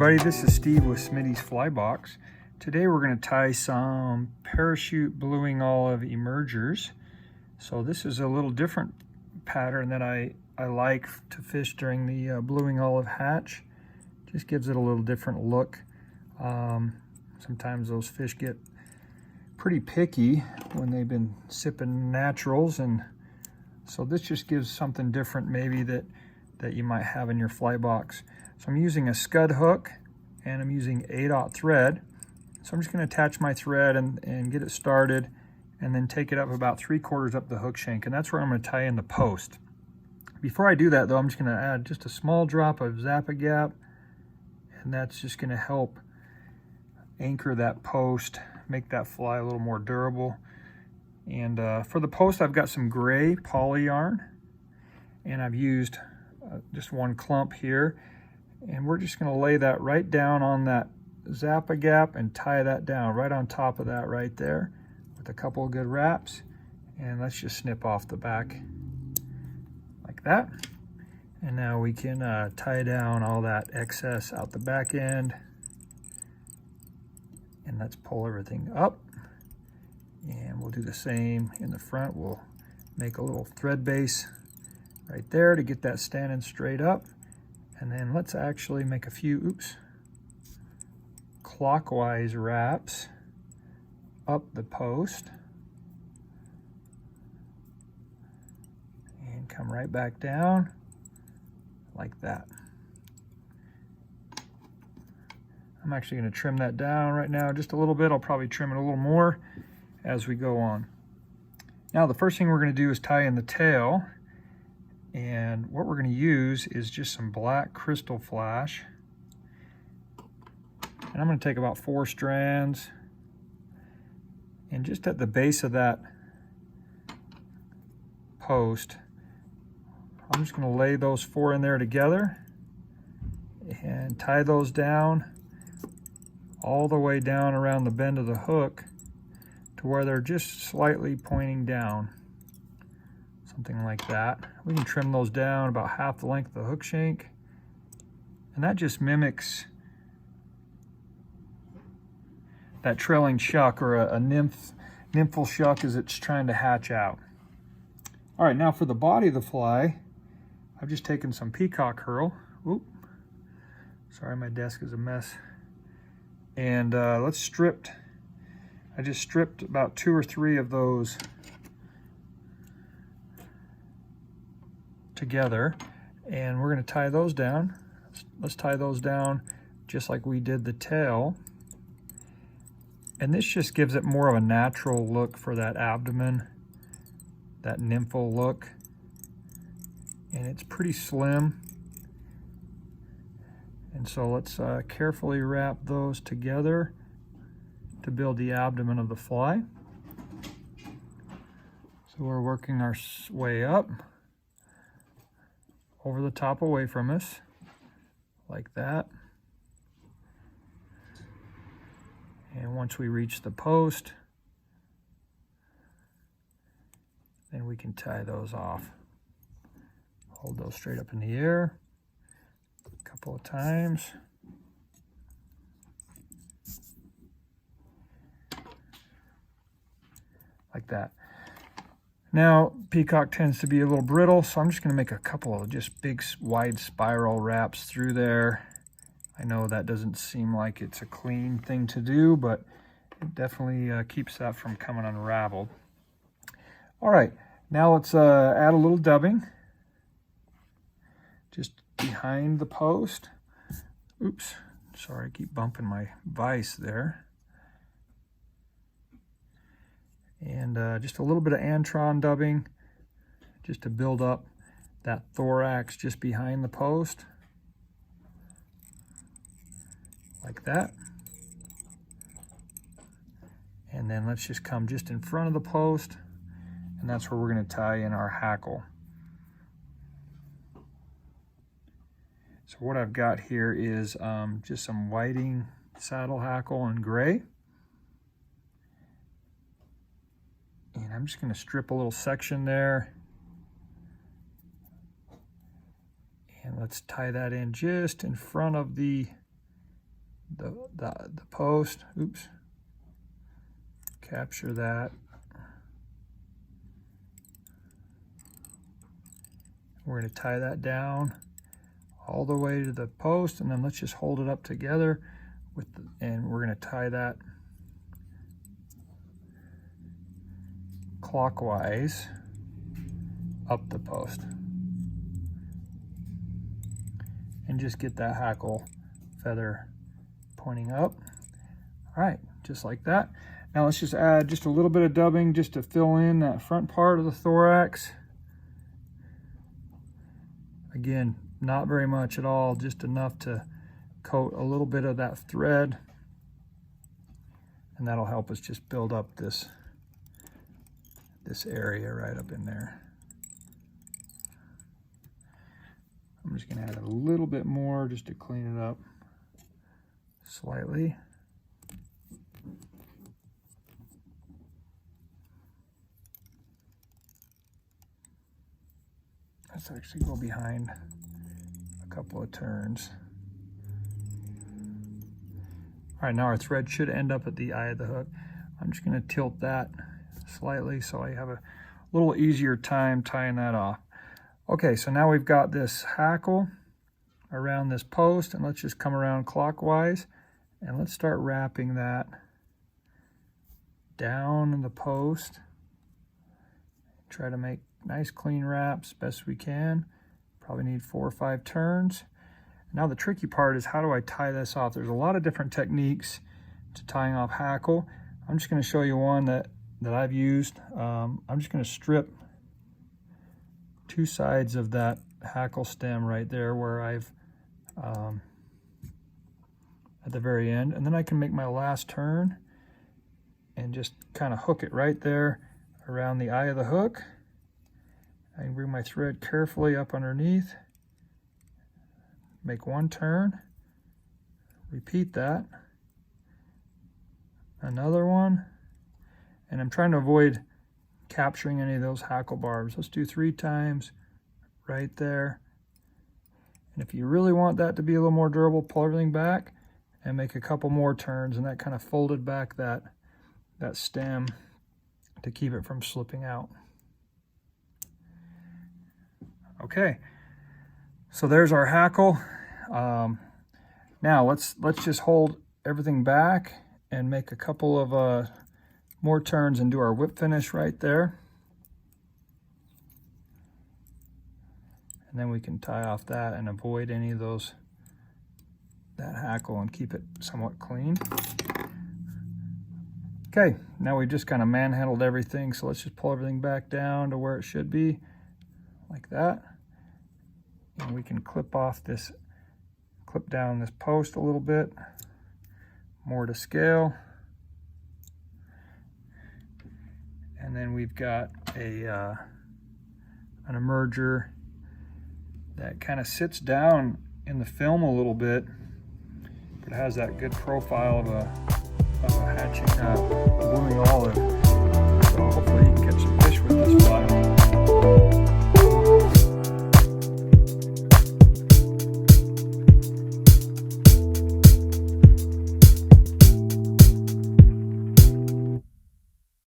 everybody, this is Steve with Smitty's Fly Box. Today we're going to tie some parachute Uni Olive Emergers. So this is a little different pattern that I like to fish during the Uni Olive hatch. Just gives it a little different look. Sometimes those fish get pretty picky when they've been sipping naturals, and so this just gives something different maybe that you might have in your fly box. So I'm using a scud hook and I'm using 8/0 thread. So I'm just going to attach my thread and get it started, and then take it up about 3/4 up the hook shank, and that's where I'm going to tie in the post. Before I do that though, I'm just going to add just a small drop of Zap-A-Gap, and that's just going to help anchor that post, make that fly a little more durable. And for the post, I've got some gray poly yarn, and I've used just one clump here, and we're just going to lay that right down on that Zap-A-Gap and tie that down right on top of that right there with a couple of good wraps. And let's just snip off the back like that, and now we can tie down all that excess out the back end. And let's pull everything up, and we'll do the same in the front. We'll make a little thread base right there to get that standing straight up, and then let's actually make a few clockwise wraps up the post and come right back down like that. I'm actually going to trim that down right now just a little bit. I'll probably trim it a little more as we go on. Now the first thing we're going to do is tie in the tail, and what we're going to use is just some black Krystal flash, and I'm going to take about 4 strands, and just at the base of that post I'm just going to lay those 4 in there together and tie those down all the way down around the bend of the hook to where they're just slightly pointing down, something like that. We can trim those down about half the length of the hook shank, and that just mimics that trailing shuck, or a nymphal shuck as it's trying to hatch out. All right, now for the body of the fly, I've just taken some Peacock herl. Oop, sorry, my desk is a mess. And let's strip. I just stripped about 2 or 3 of those together, and we're going to tie those down. Let's tie those down just like we did the tail. And this just gives it more of a natural look for that abdomen, that nymphal look. And it's pretty slim. And so let's carefully wrap those together to build the abdomen of the fly. So we're working our way up, over the top away from us, like that. And once we reach the post, then we can tie those off. Hold those straight up in the air a couple of times. Like that. Now, Peacock tends to be a little brittle, so I'm just going to make a couple of just big wide spiral wraps through there. I know that doesn't seem like it's a clean thing to do, but it definitely keeps that from coming unraveled. All right, now let's add a little dubbing just behind the post. Oops, sorry, I keep bumping my vise there. And just a little bit of Antron dubbing just to build up that thorax just behind the post, like that. And then let's just come just in front of the post, and that's where we're going to tie in our hackle. So what I've got here is just some whiting saddle hackle in gray. And I'm just going to strip a little section there. And let's tie that in just in front of the the post. Oops. Capture that. We're going to tie that down all the way to the post, and then let's just hold it up together and we're going to tie that clockwise up the post. And just get that hackle feather pointing up. All right, just like that. Now let's just add just a little bit of dubbing just to fill in that front part of the thorax. Again, not very much at all, just enough to coat a little bit of that thread. And that'll help us just build up this area right up in there. I'm just gonna add a little bit more just to clean it up slightly. Let's actually go behind a couple of turns. All right, now our thread should end up at the eye of the hook. I'm just gonna tilt that slightly so I have a little easier time tying that off. Okay, so now we've got this hackle around this post, and let's just come around clockwise and let's start wrapping that down in the post. Try to make nice clean wraps best we can. Probably need 4 or 5 turns. Now the tricky part is, how do I tie this off? There's a lot of different techniques to tying off hackle. I'm just going to show you one that I've used. I'm just going to strip 2 sides of that hackle stem right there where I've at the very end, and then I can make my last turn and just kind of hook it right there around the eye of the hook. I can bring my thread carefully up underneath, make 1 turn, repeat that, another one, and I'm trying to avoid capturing any of those hackle barbs. Let's do 3 times right there. And if you really want that to be a little more durable, pull everything back and make a couple more turns, and that kind of folded back that stem to keep it from slipping out. Okay, so there's our hackle. Now let's just hold everything back and make a couple of more turns and do our whip finish right there. And then we can tie off that and avoid any of that hackle and keep it somewhat clean. Okay, now we've just kind of manhandled everything, so let's just pull everything back down to where it should be, like that. And we can clip down this post a little bit, more to scale. And then we've got an emerger that kind of sits down in the film a little bit, but has that good profile of a hatching bluing olive.